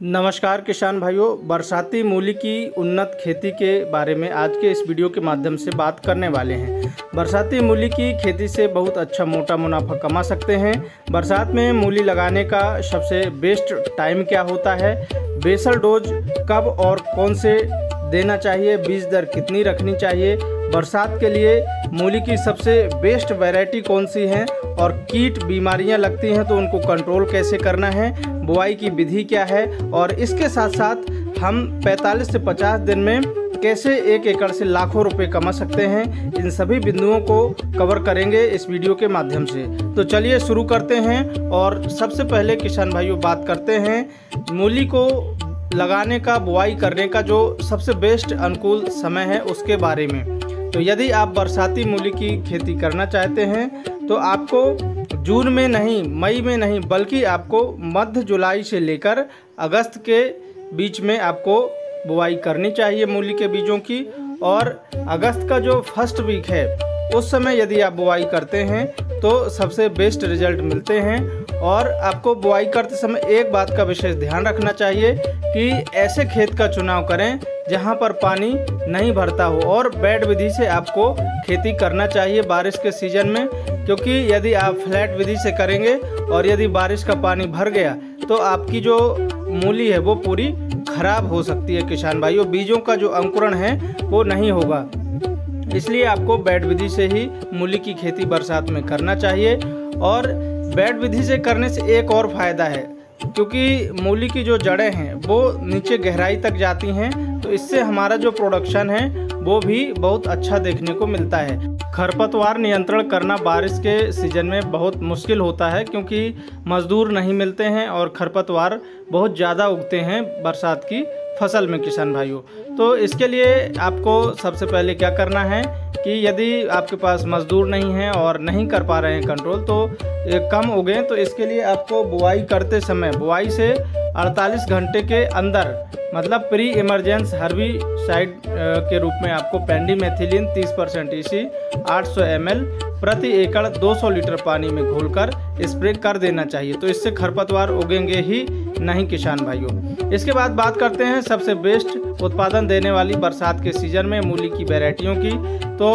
नमस्कार किसान भाइयों, बरसाती मूली की उन्नत खेती के बारे में आज के इस वीडियो के माध्यम से बात करने वाले हैं। बरसाती मूली की खेती से बहुत अच्छा मोटा मुनाफा कमा सकते हैं। बरसात में मूली लगाने का सबसे बेस्ट टाइम क्या होता है, बेसल डोज कब और कौन से देना चाहिए, बीज दर कितनी रखनी चाहिए, बरसात के लिए मूली की सबसे बेस्ट वैरायटी कौन सी है और कीट बीमारियां लगती हैं तो उनको कंट्रोल कैसे करना है, बुआई की विधि क्या है और इसके साथ साथ हम 45 से 50 दिन में कैसे 1 एकड़ से लाखों रुपए कमा सकते हैं, इन सभी बिंदुओं को कवर करेंगे इस वीडियो के माध्यम से। तो चलिए शुरू करते हैं। और सबसे पहले किसान भाइयों बात करते हैं मूली को लगाने का, बुआई करने का जो सबसे बेस्ट अनुकूल समय है उसके बारे में। तो यदि आप बरसाती मूली की खेती करना चाहते हैं तो आपको जून में नहीं, मई में नहीं, बल्कि आपको मध्य जुलाई से लेकर अगस्त के बीच में आपको बुआई करनी चाहिए मूली के बीजों की। और अगस्त का जो फर्स्ट वीक है उस समय यदि आप बुआई करते हैं तो सबसे बेस्ट रिजल्ट मिलते हैं। और आपको बुआई करते समय एक बात का विशेष ध्यान रखना चाहिए कि ऐसे खेत का चुनाव करें जहां पर पानी नहीं भरता हो और बेड विधि से आपको खेती करना चाहिए बारिश के सीज़न में, क्योंकि यदि आप फ्लैट विधि से करेंगे और यदि बारिश का पानी भर गया तो आपकी जो मूली है वो पूरी खराब हो सकती है किसान भाइयों, बीजों का जो अंकुरण है वो नहीं होगा। इसलिए आपको बेड विधि से ही मूली की खेती बरसात में करना चाहिए। और बेड विधि से करने से एक और फ़ायदा है, क्योंकि मूली की जो जड़ें हैं वो नीचे गहराई तक जाती हैं, तो इससे हमारा जो प्रोडक्शन है वो भी बहुत अच्छा देखने को मिलता है। खरपतवार नियंत्रण करना बारिश के सीज़न में बहुत मुश्किल होता है, क्योंकि मज़दूर नहीं मिलते हैं और खरपतवार बहुत ज़्यादा उगते हैं बरसात की फसल में किसान भाइयों। तो इसके लिए आपको सबसे पहले क्या करना है कि यदि आपके पास मज़दूर नहीं है और नहीं कर पा रहे हैं कंट्रोल, तो कम उगे, तो इसके लिए आपको बुआई करते समय बुआई से 48 घंटे के अंदर, मतलब प्री इमरजेंस हर्बिसाइड के रूप में आपको पेंडिमेथिलिन 30% EC 800 ml प्रति एकड़ 200 लीटर पानी में घोलकर स्प्रे कर देना चाहिए। तो इससे खरपतवार उगेंगे ही नहीं किसान भाइयों। इसके बाद बात करते हैं सबसे बेस्ट उत्पादन देने वाली बरसात के सीज़न में मूली की वैरायटियों की। तो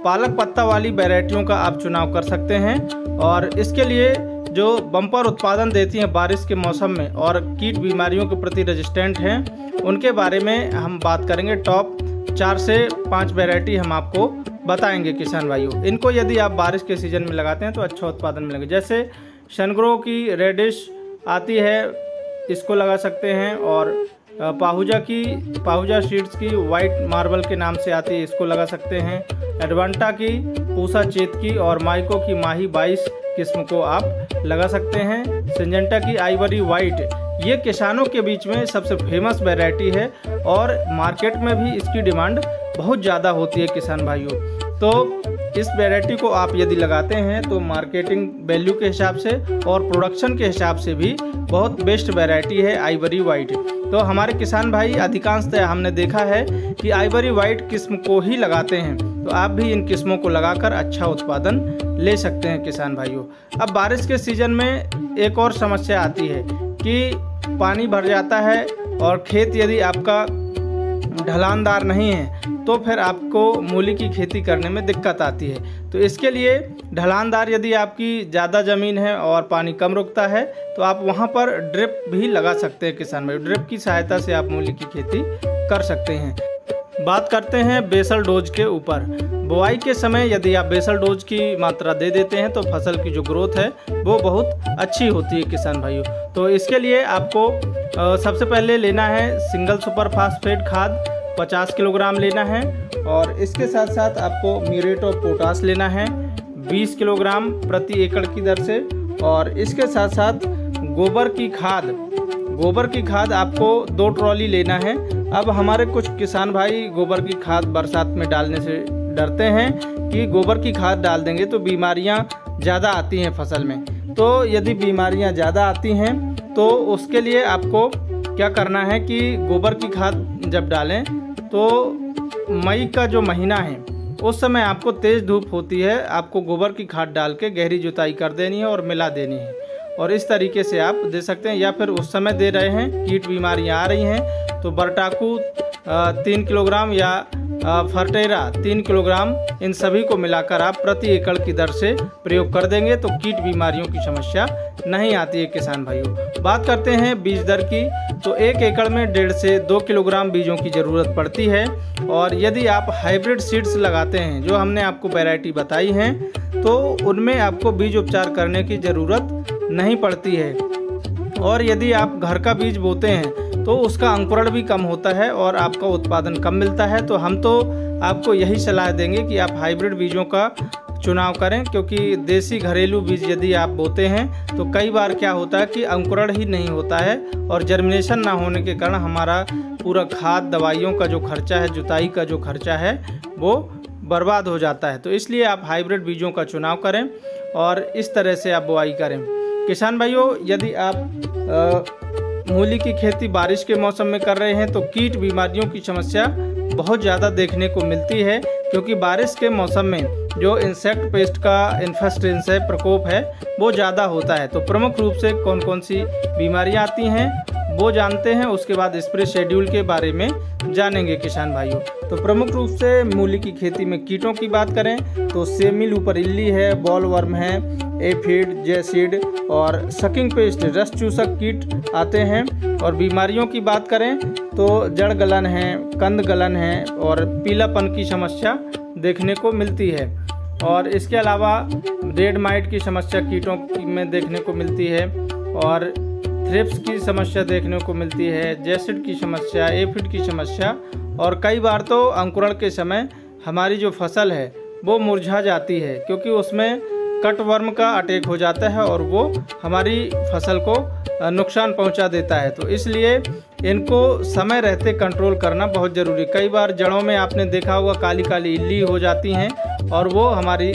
पालक पत्ता वाली वैरायटियों का आप चुनाव कर सकते हैं और इसके लिए जो बम्पर उत्पादन देती हैं बारिश के मौसम में और कीट बीमारियों के प्रति रेजिस्टेंट हैं, उनके बारे में हम बात करेंगे। टॉप 4 से 5 वैरायटी हम आपको बताएंगे किसान भाइयों। इनको यदि आप बारिश के सीज़न में लगाते हैं तो अच्छा उत्पादन मिलेगा। जैसे सनग्रो की रेडिश आती है, इसको लगा सकते हैं। और पाहुजा सीड्स की वाइट मार्बल के नाम से आती है, इसको लगा सकते हैं। एडवांटा की पूसा चेत की और माइको की माही 22 किस्म को आप लगा सकते हैं। सिंजेंटा की आइवरी वाइट, ये किसानों के बीच में सबसे फेमस वैरायटी है और मार्केट में भी इसकी डिमांड बहुत ज़्यादा होती है किसान भाइयों। तो इस वैरायटी को आप यदि लगाते हैं तो मार्केटिंग वैल्यू के हिसाब से और प्रोडक्शन के हिसाब से भी बहुत बेस्ट वैरायटी है आइवरी वाइट। तो हमारे किसान भाई अधिकांशतः हमने देखा है कि आइवरी वाइट किस्म को ही लगाते हैं, तो आप भी इन किस्मों को लगाकर अच्छा उत्पादन ले सकते हैं किसान भाइयों। अब बारिश के सीज़न में एक और समस्या आती है कि पानी भर जाता है और खेत यदि आपका ढलानदार नहीं है तो फिर आपको मूली की खेती करने में दिक्कत आती है। तो इसके लिए ढलानदार यदि आपकी ज़्यादा ज़मीन है और पानी कम रुकता है तो आप वहाँ पर ड्रिप भी लगा सकते हैं किसान भाई। ड्रिप की सहायता से आप मूली की खेती कर सकते हैं। बात करते हैं बेसल डोज के ऊपर। बुआई के समय यदि आप बेसल डोज की मात्रा दे देते हैं तो फसल की जो ग्रोथ है वो बहुत अच्छी होती है किसान भाइयों। तो इसके लिए आपको सबसे पहले लेना है सिंगल सुपर फास्फेट खाद 50 किलोग्राम लेना है। और इसके साथ साथ आपको म्यूरेट ऑफ पोटास लेना है 20 किलोग्राम प्रति एकड़ की दर से। और इसके साथ साथ गोबर की खाद आपको 2 ट्रॉली लेना है। अब हमारे कुछ किसान भाई गोबर की खाद बरसात में डालने से डरते हैं कि गोबर की खाद डाल देंगे तो बीमारियां ज़्यादा आती हैं फसल में। तो यदि बीमारियां ज़्यादा आती हैं तो उसके लिए आपको क्या करना है कि गोबर की खाद जब डालें तो मई का जो महीना है उस समय आपको तेज़ धूप होती है, आपको गोबर की खाद डाल के गहरी जुताई कर देनी है और मिला देनी है। और इस तरीके से आप दे सकते हैं, या फिर उस समय दे रहे हैं कीट बीमारियां आ रही हैं तो बरटाकू 3 किलोग्राम या फर्टेरा 3 किलोग्राम, इन सभी को मिलाकर आप प्रति एकड़ की दर से प्रयोग कर देंगे तो कीट बीमारियों की समस्या नहीं आती है किसान भाइयों। बात करते हैं बीज दर की, तो 1 एकड़ में 1.5 से 2 किलोग्राम बीजों की ज़रूरत पड़ती है। और यदि आप हाइब्रिड सीड्स लगाते हैं, जो हमने आपको वैरायटी बताई हैं, तो उनमें आपको बीज उपचार करने की ज़रूरत नहीं पड़ती है। और यदि आप घर का बीज बोते हैं तो उसका अंकुरण भी कम होता है और आपका उत्पादन कम मिलता है। तो हम तो आपको यही सलाह देंगे कि आप हाइब्रिड बीजों का चुनाव करें, क्योंकि देसी घरेलू बीज यदि आप बोते हैं तो कई बार क्या होता है कि अंकुरण ही नहीं होता है और जर्मिनेशन ना होने के कारण हमारा पूरा खाद दवाइयों का जो खर्चा है, जुताई का जो खर्चा है, वो बर्बाद हो जाता है। तो इसलिए आप हाइब्रिड बीजों का चुनाव करें और इस तरह से आप बुआई करें। किसान भाइयों, यदि आप मूली की खेती बारिश के मौसम में कर रहे हैं तो कीट बीमारियों की समस्या बहुत ज़्यादा देखने को मिलती है, क्योंकि बारिश के मौसम में जो इंसेक्ट पेस्ट का इन्फेस्टेंस है, प्रकोप है, वो ज़्यादा होता है। तो प्रमुख रूप से कौन कौन सी बीमारियां आती हैं वो जानते हैं, उसके बाद स्प्रे शेड्यूल के बारे में जानेंगे किसान भाइयों। तो प्रमुख रूप से मूली की खेती में कीटों की बात करें तो सेमी लूपर इल्ली है, बॉल वर्म है, एफिड, जैसिड और सकिंग पेस्ट रस चूसक कीट आते हैं। और बीमारियों की बात करें तो जड़ गलन है, कंद गलन है और पीलापन की समस्या देखने को मिलती है। और इसके अलावा रेड माइट की समस्या कीटों में देखने को मिलती है और थ्रिप्स की समस्या देखने को मिलती है, जैसिड की समस्या, एफिड की समस्या, और कई बार तो अंकुरण के समय हमारी जो फसल है वो मुरझा जाती है, क्योंकि उसमें कटवर्म का अटैक हो जाता है और वो हमारी फसल को नुकसान पहुंचा देता है। तो इसलिए इनको समय रहते कंट्रोल करना बहुत ज़रूरी। कई बार जड़ों में आपने देखा होगा काली काली इल्ली हो जाती हैं और वो हमारी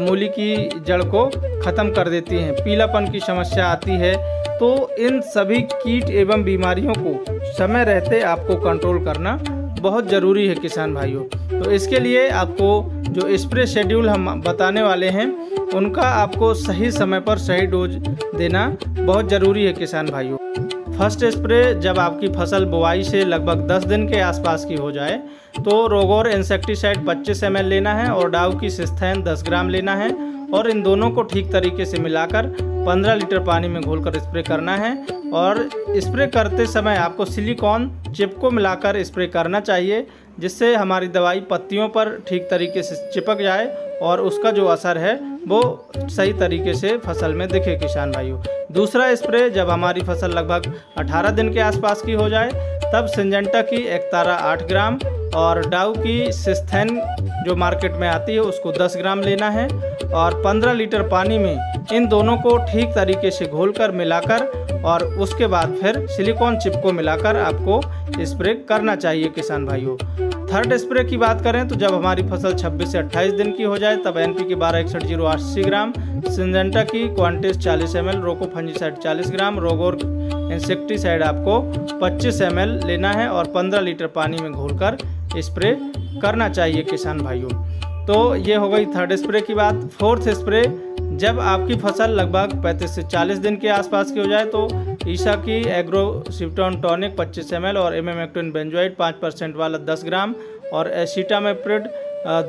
मूली की जड़ को ख़त्म कर देती हैं, पीलापन की समस्या आती है। तो इन सभी कीट एवं बीमारियों को समय रहते आपको कंट्रोल करना बहुत ज़रूरी है किसान भाइयों। तो इसके लिए आपको जो स्प्रे शेड्यूल हम बताने वाले हैं उनका आपको सही समय पर सही डोज देना बहुत ज़रूरी है किसान भाइयों। फर्स्ट स्प्रे जब आपकी फसल बुआई से लगभग 10 दिन के आसपास की हो जाए तो रोगोर इंसेक्टिसाइड 25 ml लेना है और डाउ की सिस्थैन 10 ग्राम लेना है और इन दोनों को ठीक तरीके से मिलाकर 15 लीटर पानी में घोलकर स्प्रे करना है। और स्प्रे करते समय आपको सिलिकॉन चिप को मिलाकर स्प्रे करना चाहिए, जिससे हमारी दवाई पत्तियों पर ठीक तरीके से चिपक जाए और उसका जो असर है वो सही तरीके से फसल में दिखे किसान भाइयों। दूसरा स्प्रे जब हमारी फसल लगभग 18 दिन के आसपास की हो जाए तब सिंजेंटा की एक्तारा 8 ग्राम और डाउ की सिस्थैन जो मार्केट में आती है उसको 10 ग्राम लेना है और 15 लीटर पानी में इन दोनों को ठीक तरीके से घोलकर मिलाकर और उसके बाद फिर सिलिकॉन चिप को मिलाकर आपको स्प्रे करना चाहिए किसान भाइयों। थर्ड स्प्रे की बात करें तो जब हमारी फसल 26 से 28 दिन की हो जाए तब NPK 126180 ग्राम, सिंजेंटा की क्वांटिस 40 ml, रोको फंजीसाइड 40 ग्राम, रोगोर इंसेक्टिसाइड आपको 25 ml लेना है और 15 लीटर पानी में घोलकर स्प्रे करना चाहिए किसान भाइयों। तो ये हो गई थर्ड स्प्रे की बात। फोर्थ स्प्रे जब आपकी फसल लगभग 35 से 40 दिन के आसपास की हो जाए तो ईसा की एग्रोसिप्टोन टॉनिक 25 ml और इमेमेक्टिन बेंजोइड 5% वाला 10 ग्राम और एसिटामेप्रिड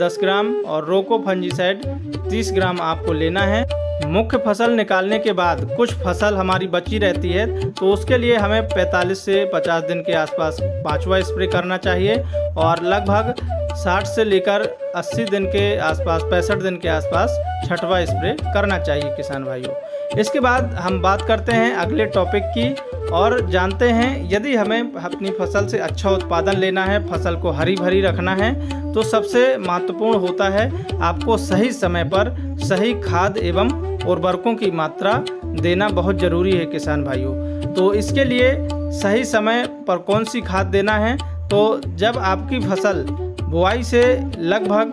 10 ग्राम और रोको फंजीसाइड 30 ग्राम आपको लेना है। मुख्य फसल निकालने के बाद कुछ फसल हमारी बची रहती है तो उसके लिए हमें 45 से 50 दिन के आसपास 5वां स्प्रे करना चाहिए और लगभग 60 से लेकर 80 दिन के आसपास 65 दिन के आसपास 6वां स्प्रे करना चाहिए किसान भाइयों। इसके बाद हम बात करते हैं अगले टॉपिक की और जानते हैं यदि हमें अपनी फसल से अच्छा उत्पादन लेना है, फसल को हरी भरी रखना है तो सबसे महत्वपूर्ण होता है आपको सही समय पर सही खाद एवं उर्वरकों की मात्रा देना बहुत ज़रूरी है किसान भाइयों। तो इसके लिए सही समय पर कौन सी खाद देना है, तो जब आपकी फसल बुआई से लगभग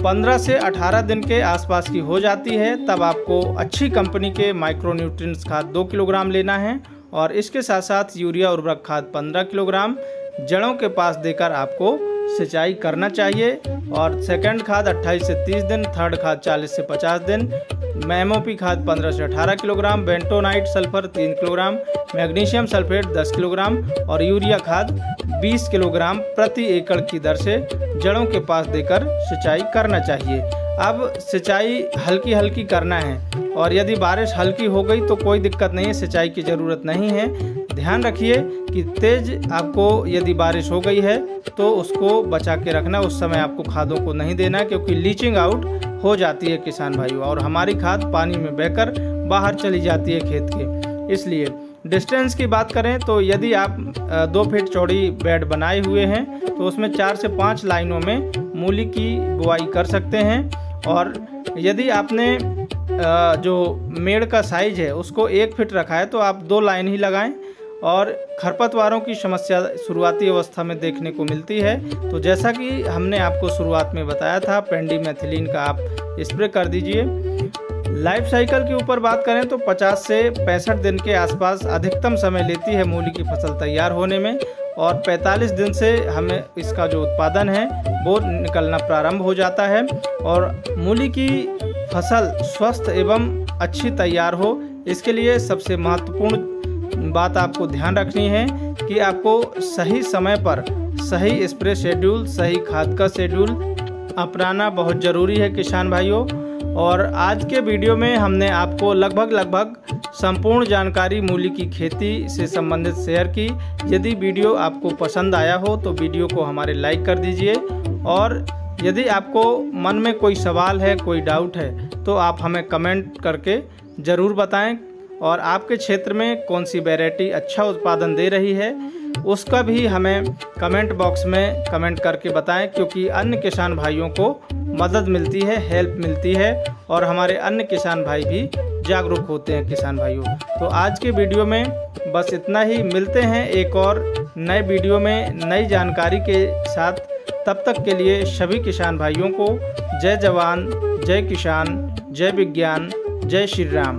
15 से 18 दिन के आसपास की हो जाती है तब आपको अच्छी कंपनी के माइक्रोन्यूट्रिएंट्स खाद 2 किलोग्राम लेना है और इसके साथ साथ यूरिया उर्वरक खाद 15 किलोग्राम जड़ों के पास देकर आपको सिंचाई करना चाहिए। और सेकंड खाद 28 से 30 दिन, थर्ड खाद 40 से 50 दिन, MOP खाद 15 से 18 kilogram, bentonite sulphur 3 kilogram, magnesium sulphate 10 kilogram और यूरिया खाद 20 किलोग्राम प्रति एकड़ की दर से जड़ों के पास देकर सिंचाई करना चाहिए। अब सिंचाई हल्की हल्की करना है और यदि बारिश हल्की हो गई तो कोई दिक्कत नहीं है, सिंचाई की ज़रूरत नहीं है। ध्यान रखिए कि तेज़ आपको यदि बारिश हो गई है तो उसको बचा के रखना, उस समय आपको खादों को नहीं देना क्योंकि लीचिंग आउट हो जाती है किसान भाइयों, और हमारी खाद पानी में बहकर बाहर चली जाती है खेत के। इसलिए डिस्टेंस की बात करें तो यदि आप 2 फीट चौड़ी बेड बनाए हुए हैं तो उसमें 4 से 5 लाइनों में मूली की बुआई कर सकते हैं। और यदि आपने जो मेड़ का साइज है उसको 1 फीट रखा है तो आप 2 लाइन ही लगाएं। और खरपतवारों की समस्या शुरुआती अवस्था में देखने को मिलती है, तो जैसा कि हमने आपको शुरुआत में बताया था, पेंडिमेथिलीन का आप स्प्रे कर दीजिए। लाइफ साइकिल के ऊपर बात करें तो 50 से 65 दिन के आसपास अधिकतम समय लेती है मूली की फसल तैयार होने में, और 45 दिन से हमें इसका जो उत्पादन है वो निकलना प्रारंभ हो जाता है। और मूली की फसल स्वस्थ एवं अच्छी तैयार हो, इसके लिए सबसे महत्वपूर्ण बात आपको ध्यान रखनी है कि आपको सही समय पर सही स्प्रे शेड्यूल, सही खाद का शेड्यूल अपनाना बहुत ज़रूरी है किसान भाइयों। और आज के वीडियो में हमने आपको लगभग संपूर्ण जानकारी मूली की खेती से संबंधित शेयर की। यदि वीडियो आपको पसंद आया हो तो वीडियो को हमारे लाइक कर दीजिए, और यदि आपको मन में कोई सवाल है, कोई डाउट है तो आप हमें कमेंट करके ज़रूर बताएं। और आपके क्षेत्र में कौन सी वैरायटी अच्छा उत्पादन दे रही है उसका भी हमें कमेंट बॉक्स में कमेंट करके बताएं, क्योंकि अन्य किसान भाइयों को मदद मिलती है, हेल्प मिलती है, और हमारे अन्य किसान भाई भी जागरूक होते हैं किसान भाइयों। तो आज के वीडियो में बस इतना ही, मिलते हैं एक और नए वीडियो में नई जानकारी के साथ। तब तक के लिए सभी किसान भाइयों को जय जवान, जय किसान, जय विज्ञान, जय श्री राम।